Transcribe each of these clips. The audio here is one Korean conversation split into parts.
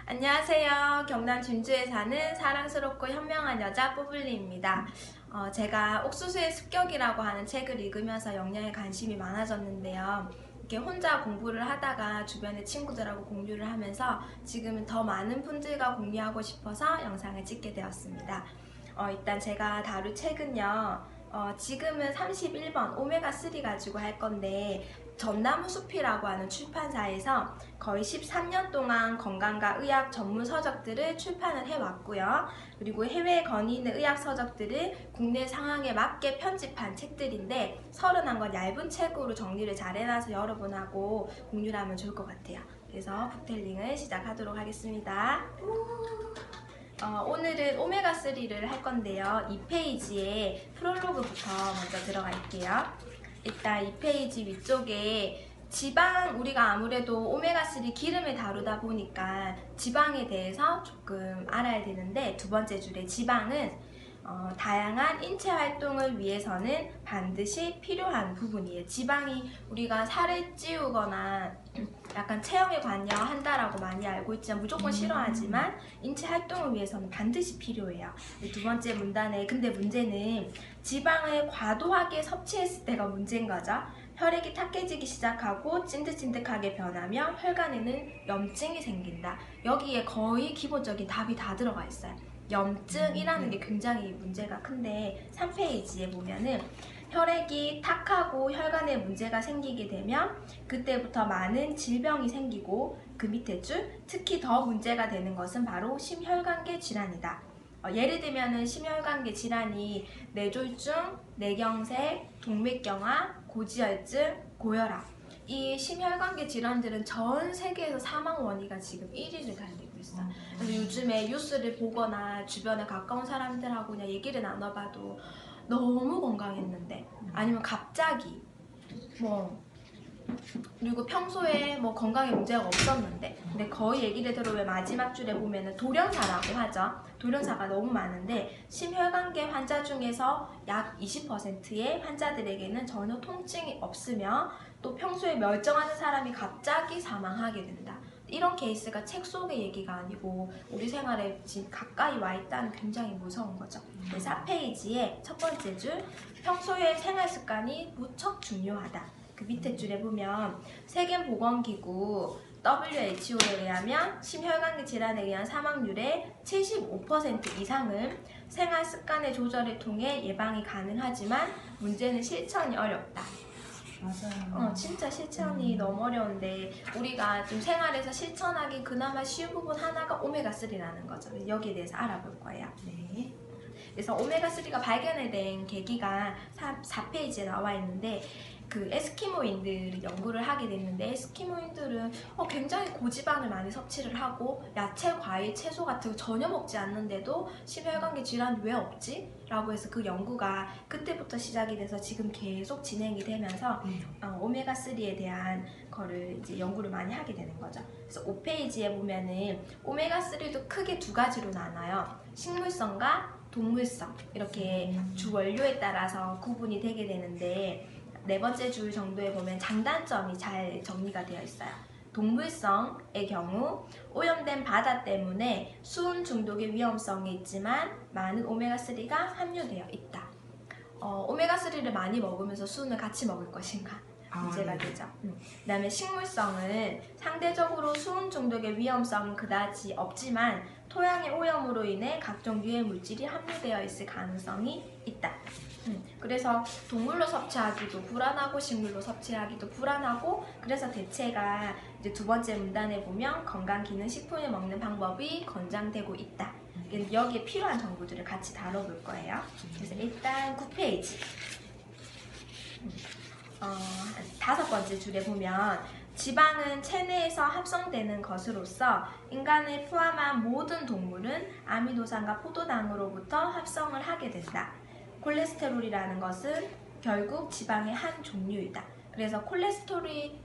안녕하세요. 경남 진주에 사는 사랑스럽고 현명한 여자 뽀블리입니다. 제가 옥수수의 습격이라고 하는 책을 읽으면서 영양에 관심이 많아졌는데요. 이렇게 혼자 공부를 하다가 주변의 친구들하고 공유를 하면서 지금은 더 많은 분들과 공유하고 싶어서 영상을 찍게 되었습니다. 일단 제가 다룰 책은요. 지금은 31번 오메가3 가지고 할 건데 전나무숲이라고 하는 출판사에서 거의 13년 동안 건강과 의학 전문 서적들을 출판을 해왔고요. 그리고 해외에 건의 있는 의학 서적들을 국내 상황에 맞게 편집한 책들인데 31권 얇은 책으로 정리를 잘 해놔서 여러분하고 공유를 하면 좋을 것 같아요. 그래서 북텔링을 시작하도록 하겠습니다. 오늘은 오메가3를 할 건데요. 2페이지에 프롤로그부터 먼저 들어갈게요. 일단 2페이지 위쪽에 지방, 우리가 아무래도 오메가3 기름을 다루다 보니까 지방에 대해서 조금 알아야 되는데, 두 번째 줄에 지방은 다양한 인체 활동을 위해서는 반드시 필요한 부분이에요. 지방이 우리가 살을 찌우거나 약간 체형에 관여한다라고 많이 알고 있지만 무조건 싫어하지만 인체 활동을 위해서는 반드시 필요해요. 두 번째 문단에 근데 문제는 지방을 과도하게 섭취했을 때가 문제인 거죠. 혈액이 탁해지기 시작하고 찐득찐득하게 변하며 혈관에는 염증이 생긴다. 여기에 거의 기본적인 답이 다 들어가 있어요. 염증이라는 게 굉장히 문제가 큰데 3페이지에 보면은 혈액이 탁하고 혈관에 문제가 생기게 되면 그때부터 많은 질병이 생기고, 그 밑에 줄 특히 더 문제가 되는 것은 바로 심혈관계 질환이다. 예를 들면은 심혈관계 질환이 뇌졸중, 뇌경색, 동맥경화, 고지혈증, 고혈압, 이 심혈관계 질환들은 전 세계에서 사망 원인가 지금 1위를 달리고 있어. 그래서 요즘에 뉴스를 보거나 주변에 가까운 사람들하고 그냥 얘기를 나눠봐도 너무 건강했는데, 아니면 갑자기 그리고 평소에 건강에 문제가 없었는데, 근데 거의 얘기를 들어보면 마지막 줄에 보면은 돌연사라고 하죠. 돌연사가 너무 많은데 심혈관계 환자 중에서 약 20%의 환자들에게는 전혀 통증이 없으며 또 평소에 멀쩡한 사람이 갑자기 사망하게 된다. 이런 케이스가 책 속의 얘기가 아니고 우리 생활에 지금 가까이 와 있다는 굉장히 무서운 거죠. 4페이지에 첫 번째 줄, 평소의 생활 습관이 무척 중요하다. 그 밑에 줄에 보면 세계보건기구 WHO에 의하면 심혈관계 질환에 의한 사망률의 75% 이상은 생활 습관의 조절을 통해 예방이 가능하지만 문제는 실천이 어렵다. 맞아요. 진짜 실천이 너무 어려운데 우리가 좀 생활에서 실천하기 그나마 쉬운 부분 하나가 오메가3라는 거죠. 여기에 대해서 알아볼 거예요. 네. 그래서 오메가3가 발견이 된 계기가 4페이지에 나와 있는데, 그 에스키모인들이 연구를 하게 됐는데 에스키모인들은 굉장히 고지방을 많이 섭취를 하고 야채, 과일, 채소 같은 거 전혀 먹지 않는데도 심혈관계 질환이 왜 없지? 라고 해서 그 연구가 그때부터 시작이 돼서 지금 계속 진행이 되면서 오메가3에 대한 거를 이제 연구를 많이 하게 되는 거죠. 그래서 5페이지에 보면은 오메가3도 크게 두 가지로 나눠요. 식물성과 동물성, 이렇게 주 원료에 따라서 구분이 되게 되는데, 네 번째 줄 정도에 보면 장단점이 잘 정리가 되어 있어요. 동물성의 경우 오염된 바다 때문에 수은 중독의 위험성이 있지만 많은 오메가3가 함유되어 있다. 오메가3를 많이 먹으면서 수은을 같이 먹을 것인가 문제가 되죠. 그 다음에 식물성은 상대적으로 수은 중독의 위험성은 그다지 없지만 토양의 오염으로 인해 각종 유해 물질이 함유되어 있을 가능성이 있다. 그래서 동물로 섭취하기도 불안하고 식물로 섭취하기도 불안하고, 그래서 대체가 이제 두 번째 문단에 보면 건강기능식품을 먹는 방법이 권장되고 있다. 여기에 필요한 정보들을 같이 다뤄볼 거예요. 그래서 일단 9페이지 다섯 번째 줄에 보면 지방은 체내에서 합성되는 것으로서 인간을 포함한 모든 동물은 아미노산과 포도당으로부터 합성을 하게 된다. 콜레스테롤이라는 것은 결국 지방의 한 종류이다. 그래서 콜레스테롤이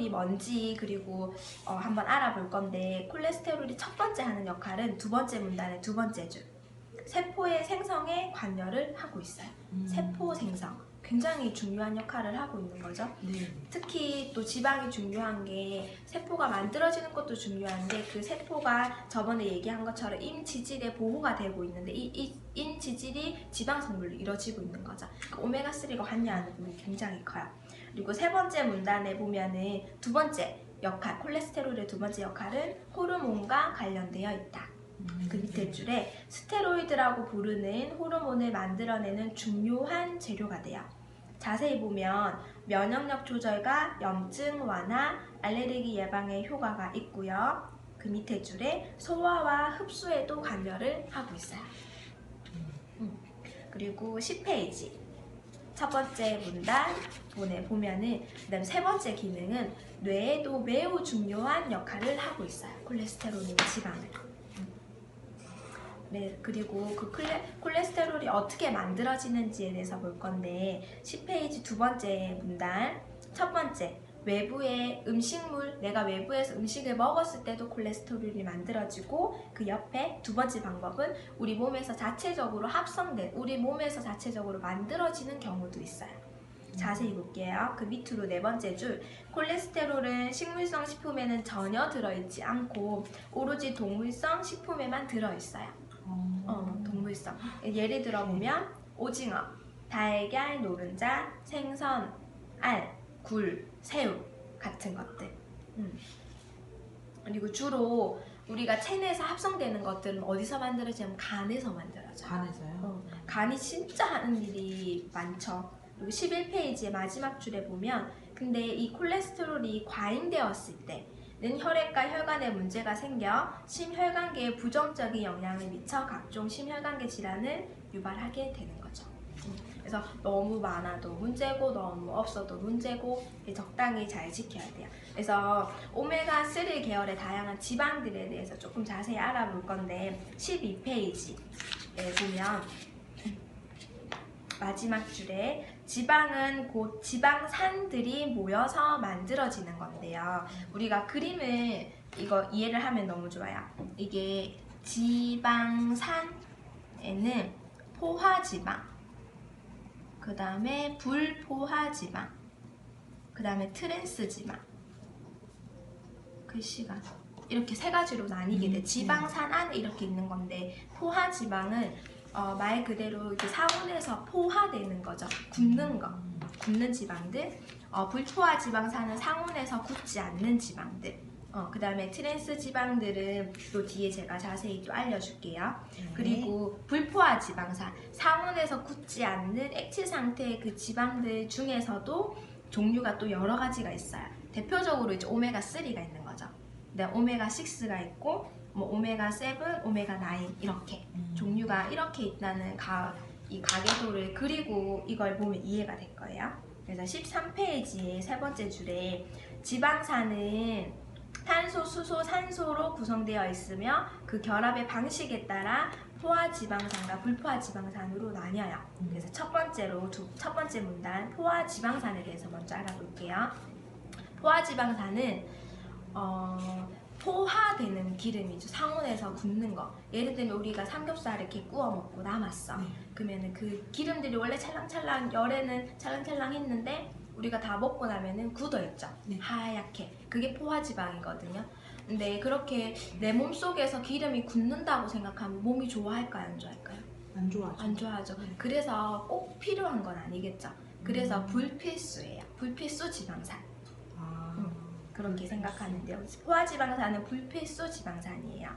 뭔지 그리고 한번 알아볼 건데, 콜레스테롤이 첫 번째 하는 역할은 두 번째 문단의 두 번째 줄, 세포의 생성에 관여를 하고 있어요. 세포 생성. 굉장히 중요한 역할을 하고 있는 거죠. 네. 특히 또 지방이 중요한 게 세포가 만들어지는 것도 중요한데 그 세포가 저번에 얘기한 것처럼 임지질의 보호가 되고 있는데 이 임지질이 지방 성분으로 이루어지고 있는 거죠. 그 오메가3가 관여하는 부분이 굉장히 커요. 그리고 세 번째 문단에 보면은 두 번째 역할, 콜레스테롤의 두 번째 역할은 호르몬과 관련되어 있다. 그 밑에 줄에 스테로이드라고 부르는 호르몬을 만들어내는 중요한 재료가 돼요. 자세히 보면 면역력 조절과 염증 완화, 알레르기 예방에 효과가 있고요. 그 밑에 줄에 소화와 흡수에도 관여를 하고 있어요. 그리고 10페이지 첫 번째 문단 보면은 그다음 세 번째 기능은 뇌에도 매우 중요한 역할을 하고 있어요. 콜레스테롤이나 지방을. 네, 그리고 그 콜레스테롤이 어떻게 만들어지는지에 대해서 볼 건데 10페이지 두 번째 문단 첫 번째 외부의 음식물, 내가 외부에서 음식을 먹었을 때도 콜레스테롤이 만들어지고 그 옆에 두 번째 방법은 우리 몸에서 자체적으로 우리 몸에서 자체적으로 만들어지는 경우도 있어요. 자세히 볼게요. 그 밑으로 네 번째 줄 콜레스테롤은 식물성 식품에는 전혀 들어있지 않고 오로지 동물성 식품에만 들어있어요. 동물성. 예를 들어 보면 오징어, 달걀, 노른자, 생선, 알, 굴, 새우 같은 것들. 그리고 주로 우리가 체내에서 합성되는 것들은 어디서 만들어지냐면 간에서 만들어져요. 간에서요? 간이 진짜 하는 일이 많죠. 그리고 11페이지의 마지막 줄에 보면 근데 이 콜레스테롤이 과잉되었을 때는 혈액과 혈관에 문제가 생겨 심혈관계에 부정적인 영향을 미쳐 각종 심혈관계 질환을 유발하게 되는 거죠. 그래서 너무 많아도 문제고 너무 없어도 문제고 적당히 잘 지켜야 돼요. 그래서 오메가3 계열의 다양한 지방들에 대해서 조금 자세히 알아볼 건데 12페이지에 보면 마지막 줄에 지방은 곧 지방산들이 모여서 만들어지는 건데요. 우리가 그림을 이거 이해를 하면 너무 좋아요. 이게 지방산에는 포화지방, 그 다음에 불포화지방, 그 다음에 트랜스지방, 글씨가 이렇게 세 가지로 나뉘게 돼. 지방산 안에 이렇게 있는 건데 포화지방은 말 그대로 이렇게 상온에서 포화되는 거죠. 굽는 거, 굽는 지방들. 불포화 지방산은 상온에서 굽지 않는 지방들. 그 다음에 트랜스 지방들은 또 뒤에 제가 자세히 또 알려줄게요. 그리고 불포화 지방산, 상온에서 굽지 않는 액체 상태의 그 지방들 중에서도 종류가 또 여러 가지가 있어요. 대표적으로 이제 오메가3가 있는 거죠. 네, 오메가6가 있고 뭐 오메가7, 오메가9 이렇게 종류가 이렇게 있다는 이 가계도를 그리고 이걸 보면 이해가 될 거예요. 그래서 13페이지의 세 번째 줄에 지방산은 탄소, 수소, 산소로 구성되어 있으며 그 결합의 방식에 따라 포화지방산과 불포화지방산으로 나뉘어요. 그래서 첫 번째 문단 포화지방산에 대해서 먼저 알아볼게요. 포화지방산은 포화되는 기름이죠. 상온에서 굽는 거. 예를 들면 우리가 삼겹살을 이렇게 구워 먹고 남았어. 그러면은 그 기름들이 원래 찰랑찰랑 열에는 찰랑찰랑 했는데 우리가 다 먹고 나면은 굳어있죠. 하얗게. 그게 포화지방이거든요. 근데 그렇게 내 몸속에서 기름이 굳는다고 생각하면 몸이 좋아할까요? 안 좋아할까요? 안 좋아하죠. 안 좋아하죠. 그래서 꼭 필요한 건 아니겠죠. 그래서 불필수예요. 불필수 지방산. 그렇게 생각하는데요. 포화지방산은 불필수 지방산이에요.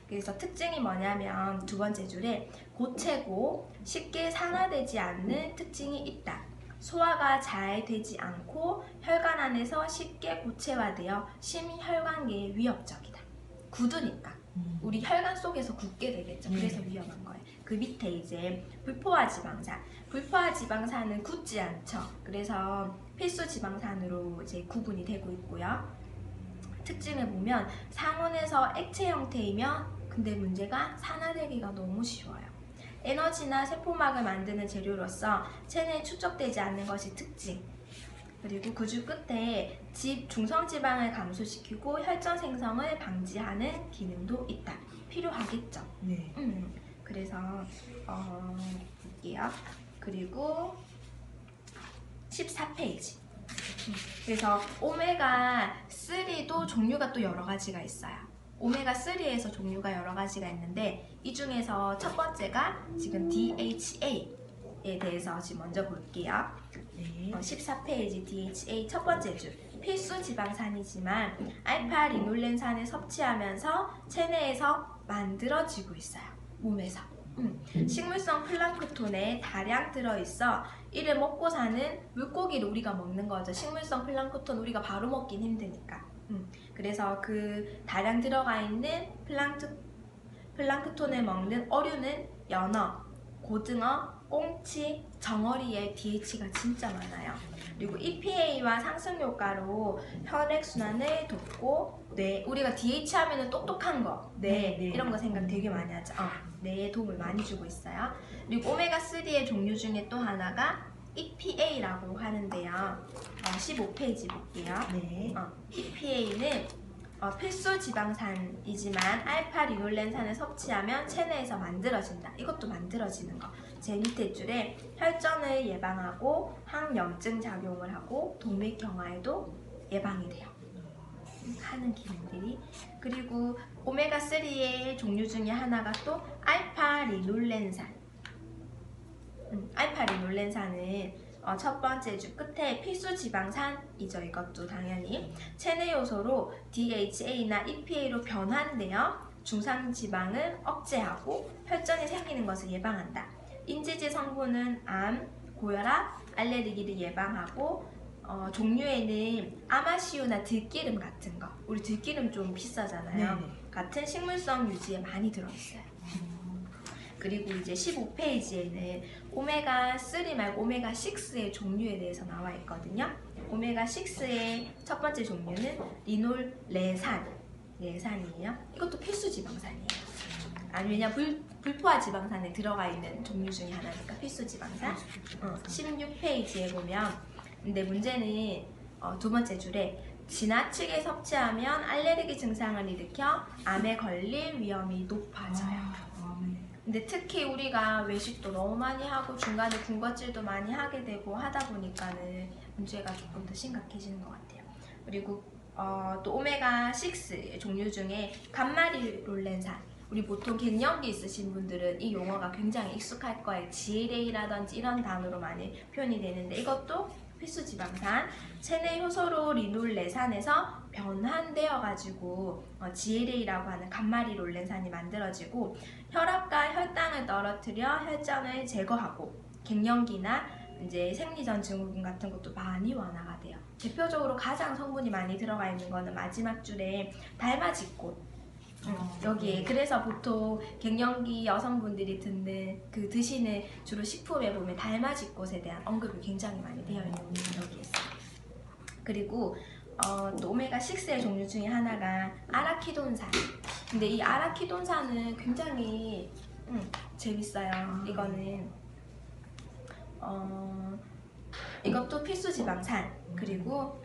그래서 특징이 뭐냐면 두 번째 줄에 고체고 쉽게 산화되지 않는 특징이 있다. 소화가 잘 되지 않고 혈관 안에서 쉽게 고체화되어 심혈관계에 위협적이다. 굳으니까 우리 혈관 속에서 굳게 되겠죠. 그래서 위험한 거예요. 그 밑에 이제 불포화 지방산. 불포화 지방산은 굳지 않죠. 그래서 필수 지방산으로 이제 구분이 되고 있고요. 특징을 보면 상온에서 액체 형태이며 근데 문제가 산화되기가 너무 쉬워요. 에너지나 세포막을 만드는 재료로서 체내에 축적되지 않는 것이 특징. 그리고 그 줄 끝에 중성지방을 감소시키고 혈전 생성을 방지하는 기능도 있다. 필요하겠죠. 네. 그래서 볼게요. 그리고 14페이지. 그래서 오메가3도 종류가 또 여러 가지가 있어요. 오메가3에서 종류가 여러 가지가 있는데 이 중에서 첫 번째가 지금 DHA에 대해서 지금 먼저 볼게요. 네. 14페이지 DHA 첫 번째 줄. 필수 지방산이지만 알파 리놀렌산을 섭취하면서 체내에서 만들어지고 있어요. 몸에서. 식물성 플랑크톤에 다량 들어있어 이를 먹고 사는 물고기를 우리가 먹는 거죠. 식물성 플랑크톤 우리가 바로 먹긴 힘드니까. 그래서 그 다량 들어가 있는 플랑크톤을 먹는 어류는 연어, 고등어, 꽁치, 정어리에 DH가 진짜 많아요. 그리고 EPA와 상승효과로 혈액순환을 돕고 우리가 DH 하면은 똑똑한 거, 뇌 네. 이런 거 생각 되게 많이 하죠. 뇌에 도움을 많이 주고 있어요. 그리고 오메가3의 종류 중에 또 하나가 EPA라고 하는데요. 15페이지 볼게요. 네. EPA는 필수 지방산이지만 알파 리놀렌산을 섭취하면 체내에서 만들어진다. 이것도 만들어지는 거. 제 밑에 줄에 혈전을 예방하고 항염증 작용을 하고 동맥경화에도 예방이 돼요. 하는 기능들이. 그리고 오메가3의 종류 중에 하나가 또 알파 리놀렌산. 알파 리놀렌산은 첫 번째 줄 끝에 필수 지방산이죠. 이것도 당연히 체내 요소로 DHA나 EPA로 변환되어 중상 지방을 억제하고 혈전이 생기는 것을 예방한다. 인지지 성분은 암, 고혈압, 알레르기를 예방하고 종류에는 아마시유나 들기름 같은 거, 우리 들기름 좀 비싸잖아요. 네네. 같은 식물성 유지에 많이 들어있어요. 그리고 이제 15페이지에는 오메가3 말고 오메가6의 종류에 대해서 나와 있거든요. 오메가6의 첫 번째 종류는 리놀레산이에요. 이것도 필수 지방산이에요. 왜냐 불포화 지방산에 들어가 있는 종류 중에 하나니까 필수 지방산. 16페이지에 보면 근데 문제는 두 번째 줄에 지나치게 섭취하면 알레르기 증상을 일으켜 암에 걸릴 위험이 높아져요. 근데 특히 우리가 외식도 너무 많이 하고 중간에 군것질도 많이 하게 되고 하다 보니까는 문제가 조금 더 심각해지는 것 같아요. 그리고 또 오메가6 종류 중에 감마리롤렌산, 우리 보통 갱년기 있으신 분들은 이 용어가 굉장히 익숙할 거예요. GLA라든지 이런 단어로 많이 표현이 되는데 이것도 필수 지방산, 체내 효소로 리놀레산에서 변환되어 가지고 GLA라고 하는 감마리롤렌산이 만들어지고 혈압과 혈당을 떨어뜨려 혈전을 제거하고 갱년기나 이제 생리전 증후군 같은 것도 많이 완화가 돼요. 대표적으로 가장 성분이 많이 들어가 있는 거는 마지막 줄에 달맞이꽃. 여기에 그래서 보통 갱년기 여성분들이 드시는 주로 식품에 보면 달맞이꽃에 대한 언급이 굉장히 많이 되어 있는 게 여기 있어요. 그리고 또 오메가6의 종류 중에 하나가 아라키돈산. 근데 이 아라키돈산은 굉장히 재밌어요. 이거는 이것도 필수 지방산. 그리고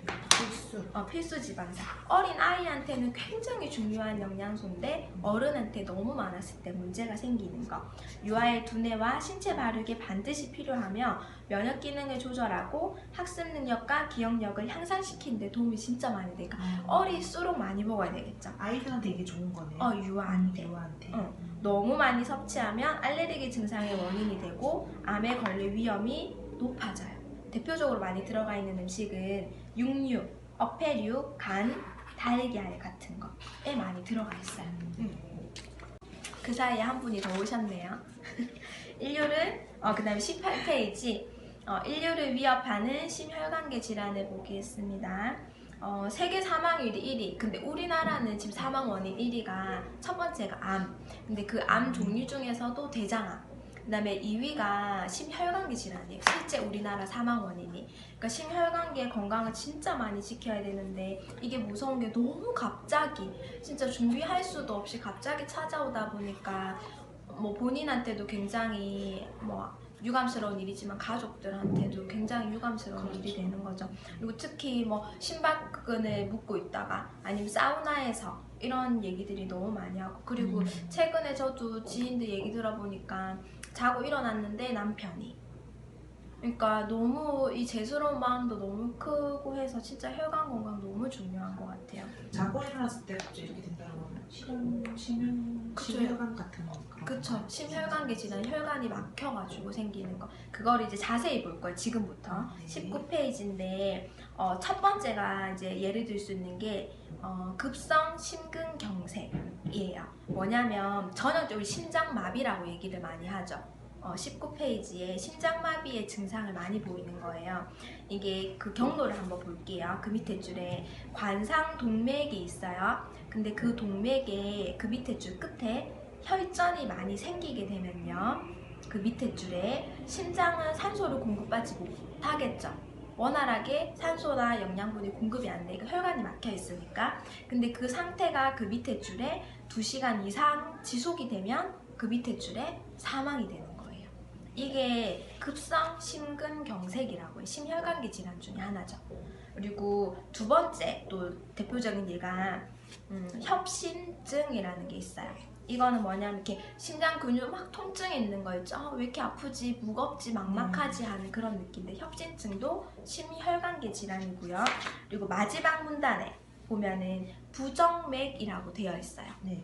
필수 지방산. 어린 아이한테는 굉장히 중요한 영양소인데 어른한테 너무 많았을 때 문제가 생기는 거. 유아의 두뇌와 신체 발육에 반드시 필요하며 면역 기능을 조절하고 학습 능력과 기억력을 향상시키는 데 도움이 진짜 많이 돼요. 그러니까 어릴수록 많이 먹어야 되겠죠. 아이들한테 이게 좋은 거네요. 유아한테. 너무 많이 섭취하면 알레르기 증상의 원인이 되고 암에 걸릴 위험이 높아져요. 대표적으로 많이 들어가 있는 음식은 육류, 어패류, 간, 달걀 같은 거에 많이 들어가 있어요. 그 사이에 한 분이 더 오셨네요. 인류를 그 다음에 18페이지 인류를 위협하는 심혈관계 질환을 보겠습니다. 세계 사망률이 1위. 근데 우리나라는 지금 사망 원인 1위가 첫 번째가 암. 근데 그 암 종류 중에서도 대장암. 그 다음에 2위가 심혈관계 질환이에요. 실제 우리나라 사망 원인이. 그러니까 심혈관계 건강을 진짜 많이 지켜야 되는데 이게 무서운 게 너무 갑자기 진짜 준비할 수도 없이 갑자기 찾아오다 보니까 뭐 본인한테도 굉장히 유감스러운 일이지만 가족들한테도 굉장히 유감스러운 일이 되는 거죠. 그리고 특히 심박근을 묶고 있다가 아니면 사우나에서 이런 얘기들이 너무 많이 하고 그리고 최근에 저도 지인들 얘기 들어보니까 자고 일어났는데 남편이 그러니까 너무 이 죄스러운 마음도 너무 크고 해서 진짜 혈관 건강 너무 중요한 것 같아요. 자고 일어났을 때 갑자기 이렇게 된다는 거는 그쵸. 심혈관 같은 거 그런 그쵸. 거. 심혈관계 질환, 혈관이 막혀가지고 생기는 거. 그걸 이제 자세히 볼 거예요. 지금부터. 네. 19페이지인데 첫 번째가 이제 예를 들 수 있는 게 급성 심근경색이에요. 뭐냐면 전형적으로 심장마비라고 얘기를 많이 하죠. 19페이지에 심장마비의 증상을 많이 보이는 거예요. 이게 그 경로를 한번 볼게요. 그 밑에 줄에 관상동맥이 있어요. 근데 그 동맥의 그 밑에 줄 끝에 혈전이 많이 생기게 되면요. 그 밑에 줄에 심장은 산소를 공급받지 못하겠죠. 원활하게 산소나 영양분이 공급이 안 되니까 혈관이 막혀 있으니까. 근데 그 상태가 그 밑에 줄에 2시간 이상 지속이 되면 그 밑에 줄에 사망이 되는 거예요. 이게 급성 심근경색이라고 해요. 심혈관계 질환 중에 하나죠. 그리고 두 번째 또 대표적인 예가 협심증이라는 게 있어요. 이거는 뭐냐면 이렇게 심장 근육 막 통증이 있는 거 있죠. 왜 이렇게 아프지, 무겁지, 막막하지 하는 그런 느낌인데 협심증도 심혈관계 질환이고요. 그리고 마지막 문단에 보면은 부정맥이라고 되어 있어요. 네.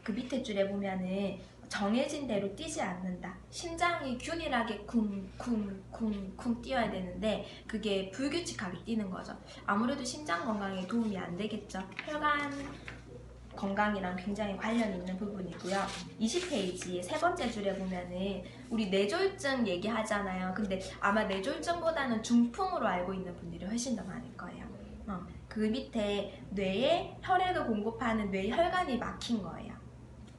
그 밑에 줄에 보면은 정해진 대로 뛰지 않는다. 심장이 균일하게 쿵쿵쿵쿵 뛰어야 되는데 그게 불규칙하게 뛰는 거죠. 아무래도 심장 건강에 도움이 안 되겠죠. 혈관 건강이랑 굉장히 관련 있는 부분이고요. 20페이지 세 번째 줄에 보면은 우리 뇌졸중 얘기하잖아요. 근데 아마 뇌졸중보다는 중풍으로 알고 있는 분들이 훨씬 더 많을 거예요. 그 밑에 뇌에 혈액을 공급하는 뇌혈관이 막힌 거예요.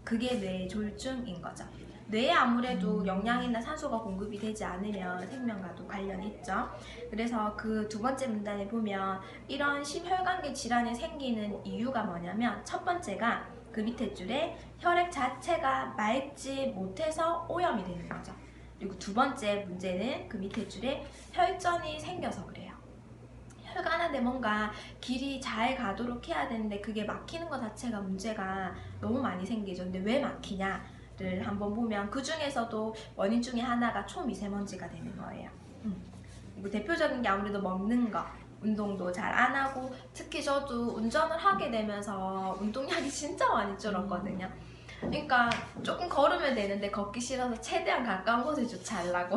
그게 뇌졸중인 거죠. 뇌에 아무래도 영양이나 산소가 공급이 되지 않으면 생명과도 관련이 있죠. 그래서 그 두 번째 문단에 보면 이런 심혈관계 질환이 생기는 이유가 뭐냐면 첫 번째가 그 밑에 줄에 혈액 자체가 맑지 못해서 오염이 되는 거죠. 그리고 두 번째 문제는 그 밑에 줄에 혈전이 생겨서 그래요. 혈관 안에 뭔가 길이 잘 가도록 해야 되는데 그게 막히는 것 자체가 문제가 너무 많이 생기죠. 근데 왜 막히냐를 한번 보면 그 중에서도 원인 중에 하나가 초미세먼지가 되는 거예요. 그리고 대표적인 게 아무래도 먹는 거, 운동도 잘 안 하고 특히 저도 운전을 하게 되면서 운동량이 진짜 많이 줄었거든요. 그러니까 조금 걸으면 되는데 걷기 싫어서 최대한 가까운 곳을 주차하려고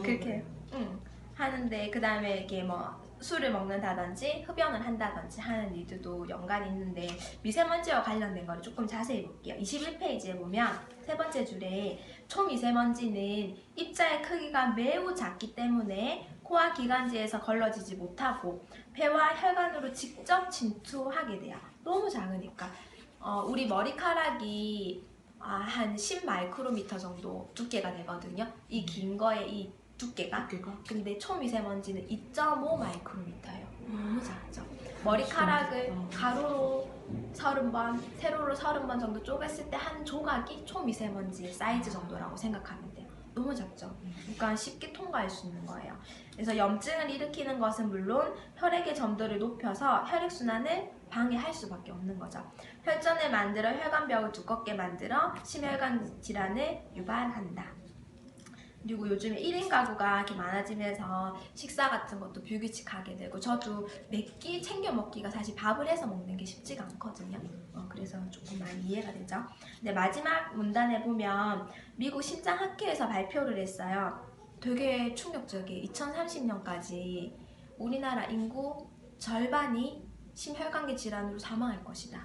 그렇게 하는데 그 다음에 이렇게 뭐 술을 먹는다든지 흡연을 한다든지 하는 일들도 연관이 있는데 미세먼지와 관련된 거를 조금 자세히 볼게요. 21페이지에 보면 세 번째 줄에 초미세먼지는 입자의 크기가 매우 작기 때문에 코와 기관지에서 걸러지지 못하고 폐와 혈관으로 직접 침투하게 돼요. 너무 작으니까 우리 머리카락이 한 10마이크로미터 정도 두께가 되거든요. 이 긴 거에 이 두께가? 근데 초미세먼지는 2.5 마이크로미터예요. 너무 작죠. 머리카락을 가로로 30번, 세로로 30번 정도 쪼갰을 때 한 조각이 초미세먼지의 사이즈 정도라고 생각하면 돼요. 너무 작죠. 그러니까 쉽게 통과할 수 있는 거예요. 그래서 염증을 일으키는 것은 물론 혈액의 점도를 높여서 혈액순환을 방해할 수밖에 없는 거죠. 혈전을 만들어 혈관벽을 두껍게 만들어 심혈관 질환을 유발한다. 그리고 요즘에 1인 가구가 이렇게 많아지면서 식사 같은 것도 불규칙하게 되고 저도 몇 끼 챙겨 먹기가 사실 밥을 해서 먹는 게 쉽지가 않거든요. 그래서 조금 많이 이해가 되죠. 근데 마지막 문단에 보면 미국 심장학회에서 발표를 했어요. 되게 충격적이에요. 2030년까지 우리나라 인구 절반이 심혈관계 질환으로 사망할 것이다.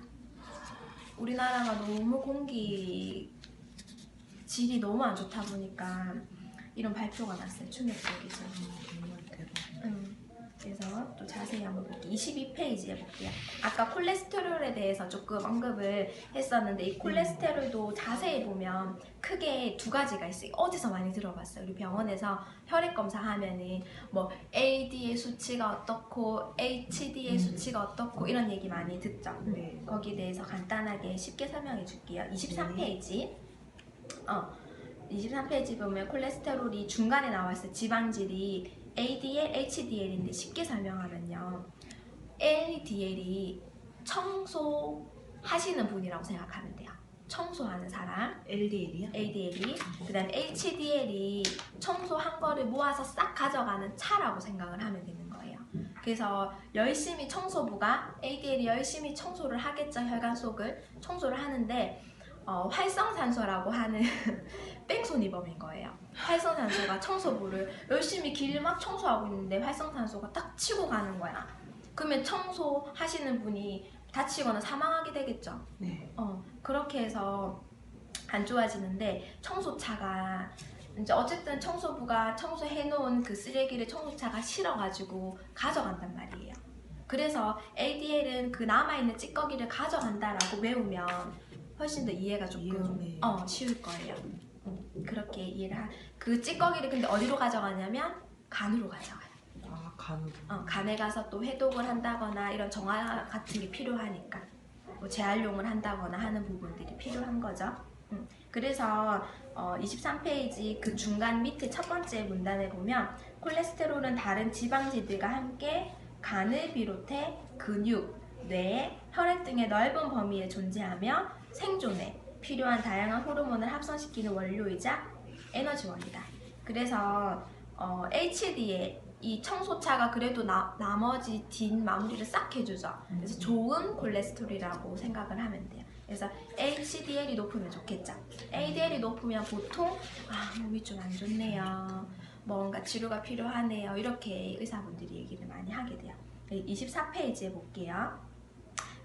우리나라가 너무 공기 질이 너무 안 좋다 보니까 이런 발표가 났어요. 충격적이죠. 정말 대박. 그래서 또 자세히 한번 볼게요. 22페이지에 볼게요. 아까 콜레스테롤에 대해서 조금 언급을 했었는데 이 콜레스테롤도 자세히 보면 크게 두 가지가 있어요. 어디서 많이 들어봤어요. 우리 병원에서 혈액 검사하면은 뭐 LD의 수치가 어떻고 HD의 수치가 어떻고 이런 얘기 많이 듣죠. 네. 거기에 대해서 간단하게 쉽게 설명해 줄게요. 23페이지. 23페이지 보면 콜레스테롤이 중간에 나와있어요. 지방질이 ADL, HDL인데 쉽게 설명하면요. LDL이 청소하시는 분이라고 생각하면 돼요. 청소하는 사람, LDL이요? ADL이, 그다음 HDL이 청소한 거를 모아서 싹 가져가는 차라고 생각을 하면 되는 거예요. 그래서 열심히 청소부가 ADL이 열심히 청소를 하겠죠. 혈관 속을 청소를 하는데 활성산소라고 하는 뺑소니범인 거예요. 활성산소가 청소부를 열심히 길을 막 청소하고 있는데 활성산소가 딱 치고 가는 거야. 그러면 청소하시는 분이 다치거나 사망하게 되겠죠. 네. 그렇게 해서 안 좋아지는데 청소차가 이제 어쨌든 청소부가 청소해놓은 그 쓰레기를 청소차가 실어가지고 가져간단 말이에요. 그래서 ADL은 그 남아있는 찌꺼기를 가져간다라고 외우면 훨씬 더 이해가 조금 쉬울 거예요. 그렇게 이해를 그 찌꺼기를 근데 어디로 가져가냐면 간으로 가져가요. 아, 간으로. 간에 가서 또 해독을 한다거나 이런 정화 같은 게 필요하니까 뭐 재활용을 한다거나 하는 부분들이 필요한 거죠. 그래서 23페이지 그 중간 밑에 첫 번째 문단에 보면 콜레스테롤은 다른 지방지들과 함께 간을 비롯해 근육, 뇌, 혈액 등의 넓은 범위에 존재하며 생존에 필요한 다양한 호르몬을 합성시키는 원료이자 에너지원이다. 그래서 HDL 이 청소차가 그래도 나머지 뒷 마무리를 싹 해주죠. 그래서 좋은 콜레스테롤이라고 생각을 하면 돼요. 그래서 HDL이 높으면 좋겠죠. ADL이 높으면 보통 몸이 좀 안 좋네요. 뭔가 치료가 필요하네요. 이렇게 의사분들이 얘기를 많이 하게 돼요. 24페이지에 볼게요.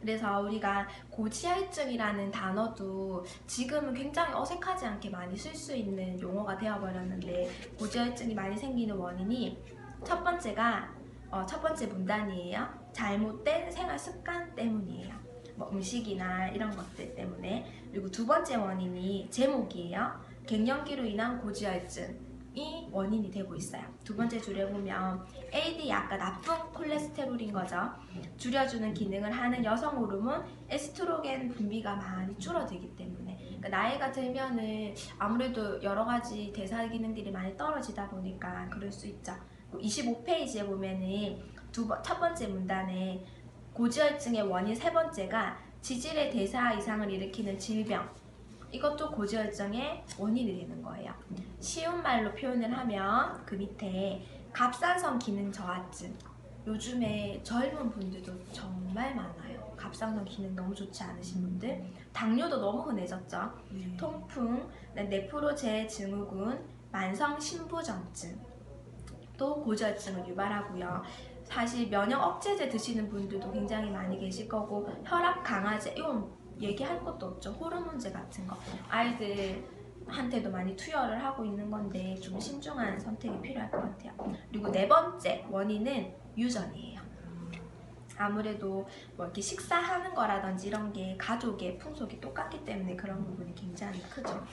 그래서 우리가 고지혈증이라는 단어도 지금은 굉장히 어색하지 않게 많이 쓸 수 있는 용어가 되어버렸는데 고지혈증이 많이 생기는 원인이 첫 번째 문단이에요. 잘못된 생활 습관 때문이에요. 뭐 음식이나 이런 것들 때문에. 그리고 두 번째 원인이 제목이에요. 갱년기로 인한 고지혈증이 원인이 되고 있어요. 두 번째 줄에 보면 AD 아까 나쁜 콜레스테롤인 거죠. 줄여주는 기능을 하는 여성 호르몬 에스트로겐 분비가 많이 줄어들기 때문에 그러니까 나이가 들면은 아무래도 여러 가지 대사 기능들이 많이 떨어지다 보니까 그럴 수 있죠. 25페이지에 보면은 첫 번째 문단에 고지혈증의 원인 세 번째가 지질의 대사 이상을 일으키는 질병. 이것도 고지혈증의 원인이 되는 거예요. 쉬운 말로 표현을 하면 그 밑에 갑상선 기능 저하증. 요즘에 젊은 분들도 정말 많아요. 갑상선 기능 너무 좋지 않으신 분들. 당뇨도 너무 흔해졌죠. 통풍, 네프로제 증후군, 만성 신부전증. 또 고지혈증을 유발하고요. 사실 면역 억제제 드시는 분들도 굉장히 많이 계실 거고 혈압 강화제 이건 얘기할 것도 없죠. 호르몬제 같은 거 아이들한테도 많이 투여를 하고 있는 건데 좀 신중한 선택이 필요할 것 같아요. 그리고 네 번째 원인은 유전이에요. 아무래도 뭐 이렇게 식사하는 거라든지 이런 게 가족의 풍속이 똑같기 때문에 그런 부분이 굉장히 크죠.